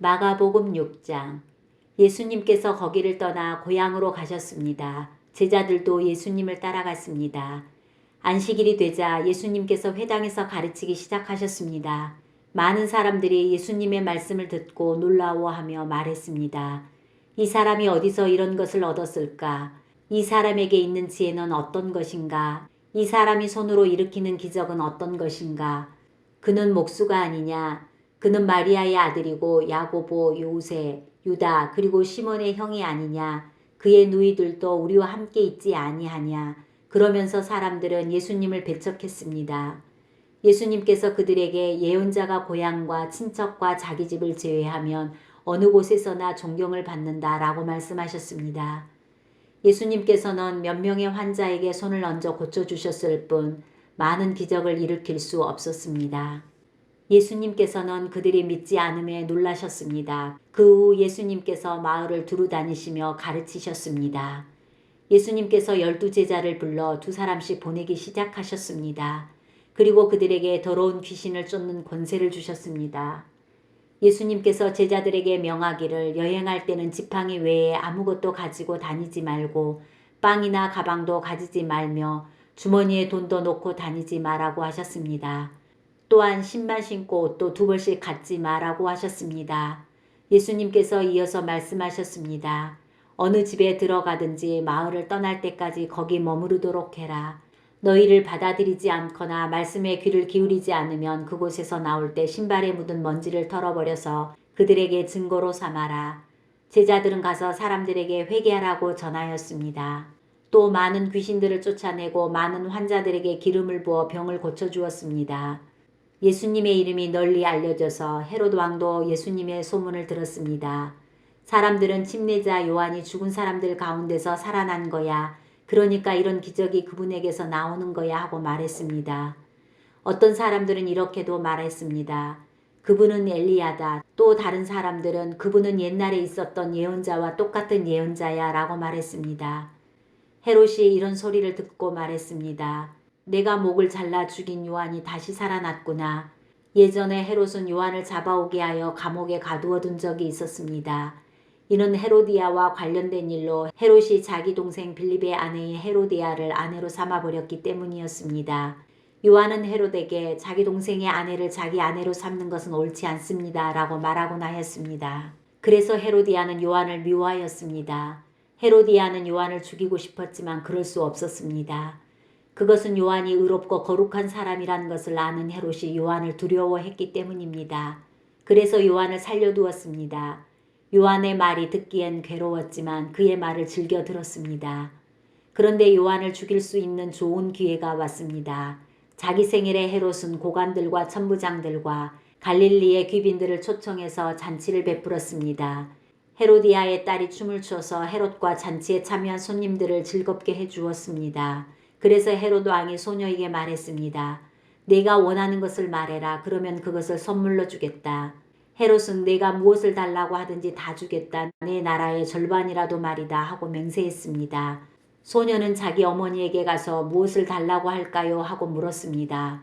마가복음 6장. 예수님께서 거기를 떠나 고향으로 가셨습니다. 제자들도 예수님을 따라갔습니다. 안식일이 되자 예수님께서 회당에서 가르치기 시작하셨습니다. 많은 사람들이 예수님의 말씀을 듣고 놀라워하며 말했습니다. 이 사람이 어디서 이런 것을 얻었을까? 이 사람에게 있는 지혜는 어떤 것인가? 이 사람이 손으로 일으키는 기적은 어떤 것인가? 그는 목수가 아니냐? 그는 마리아의 아들이고 야고보, 요세, 유다 그리고 시몬의 형이 아니냐? 그의 누이들도 우리와 함께 있지 아니하냐? 그러면서 사람들은 예수님을 배척했습니다. 예수님께서 그들에게 예언자가 고향과 친척과 자기 집을 제외하면 어느 곳에서나 존경을 받는다라고 말씀하셨습니다. 예수님께서는 몇 명의 환자에게 손을 얹어 고쳐주셨을 뿐 많은 기적을 일으킬 수 없었습니다. 예수님께서는 그들이 믿지 않음에 놀라셨습니다. 그 후 예수님께서 마을을 두루 다니시며 가르치셨습니다. 예수님께서 12제자를 불러 2사람씩 보내기 시작하셨습니다. 그리고 그들에게 더러운 귀신을 쫓는 권세를 주셨습니다. 예수님께서 제자들에게 명하기를 여행할 때는 지팡이 외에 아무것도 가지고 다니지 말고 빵이나 가방도 가지지 말며 주머니에 돈도 놓고 다니지 말라고 하셨습니다. 또한 신발 신고 옷도 2벌씩 갖지 말라고 하셨습니다. 예수님께서 이어서 말씀하셨습니다. 어느 집에 들어가든지 마을을 떠날 때까지 거기 머무르도록 해라. 너희를 받아들이지 않거나 말씀에 귀를 기울이지 않으면 그곳에서 나올 때 신발에 묻은 먼지를 털어버려서 그들에게 증거로 삼아라. 제자들은 가서 사람들에게 회개하라고 전하였습니다. 또 많은 귀신들을 쫓아내고 많은 환자들에게 기름을 부어 병을 고쳐주었습니다. 예수님의 이름이 널리 알려져서 헤롯 왕도 예수님의 소문을 들었습니다. 사람들은 침례자 요한이 죽은 사람들 가운데서 살아난 거야. 그러니까 이런 기적이 그분에게서 나오는 거야 하고 말했습니다. 어떤 사람들은 이렇게도 말했습니다. 그분은 엘리야다. 또 다른 사람들은 그분은 옛날에 있었던 예언자와 똑같은 예언자야 라고 말했습니다. 헤롯이 이런 소리를 듣고 말했습니다. 내가 목을 잘라 죽인 요한이 다시 살아났구나. 예전에 헤롯은 요한을 잡아오게 하여 감옥에 가두어둔 적이 있었습니다. 이는 헤로디아와 관련된 일로 헤롯이 자기 동생 빌립의 아내인 헤로디아를 아내로 삼아버렸기 때문이었습니다. 요한은 헤롯에게 자기 동생의 아내를 자기 아내로 삼는 것은 옳지 않습니다 라고 말하곤 하였습니다. 그래서 헤로디아는 요한을 미워하였습니다. 헤로디아는 요한을 죽이고 싶었지만 그럴 수 없었습니다. 그것은 요한이 의롭고 거룩한 사람이란 것을 아는 헤롯이 요한을 두려워했기 때문입니다. 그래서 요한을 살려두었습니다. 요한의 말이 듣기엔 괴로웠지만 그의 말을 즐겨 들었습니다. 그런데 요한을 죽일 수 있는 좋은 기회가 왔습니다. 자기 생일에 헤롯은 고관들과 천부장들과 갈릴리의 귀빈들을 초청해서 잔치를 베풀었습니다. 헤로디아의 딸이 춤을 춰서 헤롯과 잔치에 참여한 손님들을 즐겁게 해주었습니다. 그래서 헤롯 왕이 소녀에게 말했습니다. 내가 원하는 것을 말해라. 그러면 그것을 선물로 주겠다. 헤롯은 내가 무엇을 달라고 하든지 다 주겠다. 내 나라의 절반이라도 말이다 하고 맹세했습니다. 소녀는 자기 어머니에게 가서 무엇을 달라고 할까요? 하고 물었습니다.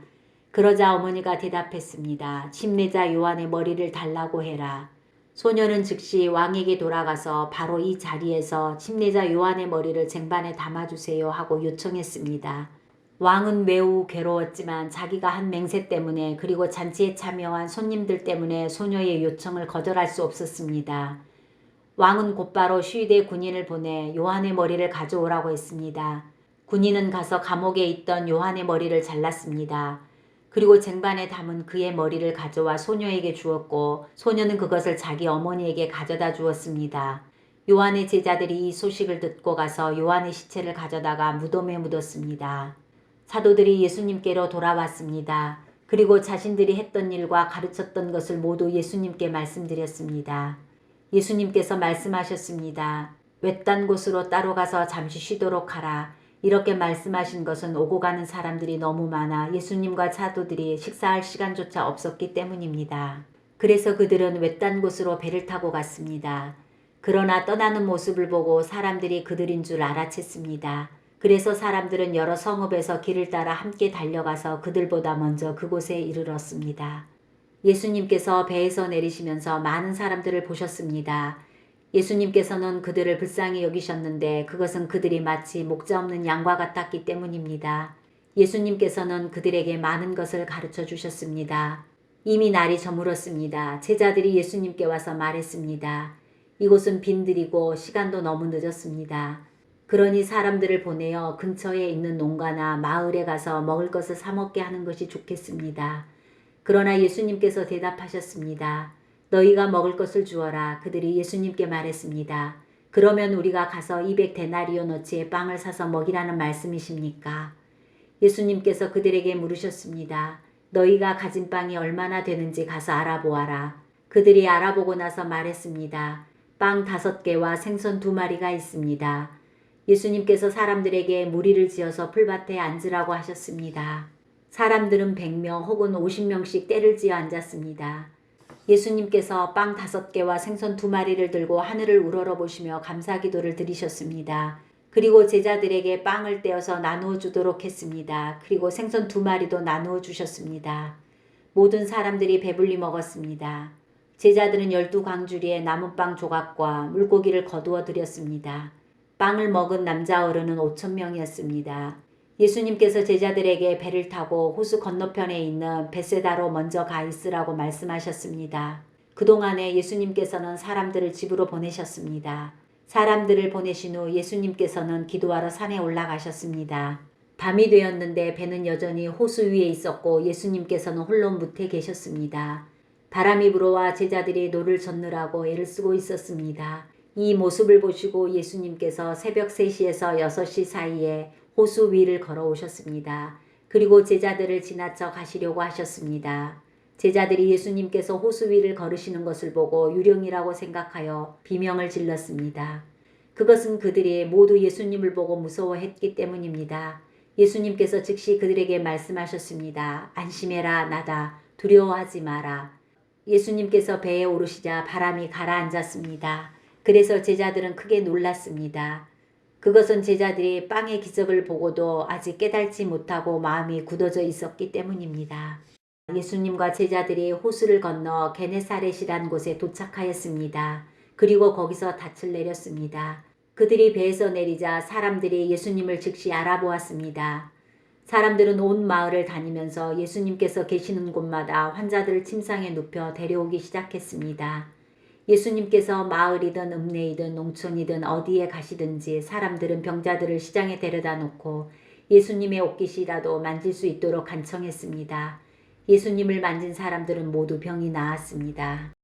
그러자 어머니가 대답했습니다. 침례자 요한의 머리를 달라고 해라. 소녀는 즉시 왕에게 돌아가서 바로 이 자리에서 침례자 요한의 머리를 쟁반에 담아주세요 하고 요청했습니다. 왕은 매우 괴로웠지만 자기가 한 맹세 때문에 그리고 잔치에 참여한 손님들 때문에 소녀의 요청을 거절할 수 없었습니다. 왕은 곧바로 쉬대 군인을 보내 요한의 머리를 가져오라고 했습니다. 군인은 가서 감옥에 있던 요한의 머리를 잘랐습니다. 그리고 쟁반에 담은 그의 머리를 가져와 소녀에게 주었고 소녀는 그것을 자기 어머니에게 가져다 주었습니다. 요한의 제자들이 이 소식을 듣고 가서 요한의 시체를 가져다가 무덤에 묻었습니다. 사도들이 예수님께로 돌아왔습니다. 그리고 자신들이 했던 일과 가르쳤던 것을 모두 예수님께 말씀드렸습니다. 예수님께서 말씀하셨습니다. 외딴 곳으로 따로 가서 잠시 쉬도록 하라. 이렇게 말씀하신 것은 오고 가는 사람들이 너무 많아 예수님과 사도들이 식사할 시간조차 없었기 때문입니다. 그래서 그들은 외딴 곳으로 배를 타고 갔습니다. 그러나 떠나는 모습을 보고 사람들이 그들인 줄 알아챘습니다. 그래서 사람들은 여러 성읍에서 길을 따라 함께 달려가서 그들보다 먼저 그곳에 이르렀습니다. 예수님께서 배에서 내리시면서 많은 사람들을 보셨습니다. 예수님께서는 그들을 불쌍히 여기셨는데 그것은 그들이 마치 목자 없는 양과 같았기 때문입니다. 예수님께서는 그들에게 많은 것을 가르쳐 주셨습니다. 이미 날이 저물었습니다. 제자들이 예수님께 와서 말했습니다. 이곳은 빈들이고 시간도 너무 늦었습니다. 그러니 사람들을 보내어 근처에 있는 농가나 마을에 가서 먹을 것을 사 먹게 하는 것이 좋겠습니다. 그러나 예수님께서 대답하셨습니다. 너희가 먹을 것을 주어라. 그들이 예수님께 말했습니다. 그러면 우리가 가서 200데나리온어치의 빵을 사서 먹이라는 말씀이십니까? 예수님께서 그들에게 물으셨습니다. 너희가 가진 빵이 얼마나 되는지 가서 알아보아라. 그들이 알아보고 나서 말했습니다. 빵 5개와 생선 2마리가 있습니다. 예수님께서 사람들에게 무리를 지어서 풀밭에 앉으라고 하셨습니다. 사람들은 100명 혹은 50명씩 때를 지어 앉았습니다. 예수님께서 빵 5개와 생선 2마리를 들고 하늘을 우러러보시며 감사기도를 드리셨습니다. 그리고 제자들에게 빵을 떼어서 나누어 주도록 했습니다. 그리고 생선 2마리도 나누어 주셨습니다. 모든 사람들이 배불리 먹었습니다. 제자들은 12광주리의 남은 빵 조각과 물고기를 거두어 드렸습니다. 빵을 먹은 남자 어른은 5,000명이었습니다. 예수님께서 제자들에게 배를 타고 호수 건너편에 있는 벳세다로 먼저 가 있으라고 말씀하셨습니다. 그동안에 예수님께서는 사람들을 집으로 보내셨습니다. 사람들을 보내신 후 예수님께서는 기도하러 산에 올라가셨습니다. 밤이 되었는데 배는 여전히 호수 위에 있었고 예수님께서는 홀로 뭇에 계셨습니다. 바람이 불어와 제자들이 노를 젓느라고 애를 쓰고 있었습니다. 이 모습을 보시고 예수님께서 새벽 3시에서 6시 사이에 호수 위를 걸어오셨습니다. 그리고 제자들을 지나쳐 가시려고 하셨습니다. 제자들이 예수님께서 호수 위를 걸으시는 것을 보고 유령이라고 생각하여 비명을 질렀습니다. 그것은 그들이 모두 예수님을 보고 무서워했기 때문입니다. 예수님께서 즉시 그들에게 말씀하셨습니다. 안심해라, 나다. 두려워하지 마라. 예수님께서 배에 오르시자 바람이 가라앉았습니다. 그래서 제자들은 크게 놀랐습니다. 그것은 제자들이 빵의 기적을 보고도 아직 깨닫지 못하고 마음이 굳어져 있었기 때문입니다. 예수님과 제자들이 호수를 건너 게네사렛이란 곳에 도착하였습니다. 그리고 거기서 닻을 내렸습니다. 그들이 배에서 내리자 사람들이 예수님을 즉시 알아보았습니다. 사람들은 온 마을을 다니면서 예수님께서 계시는 곳마다 환자들을 침상에 눕혀 데려오기 시작했습니다. 예수님께서 마을이든 읍내이든 농촌이든 어디에 가시든지 사람들은 병자들을 시장에 데려다 놓고 예수님의 옷깃이라도 만질 수 있도록 간청했습니다. 예수님을 만진 사람들은 모두 병이 나았습니다.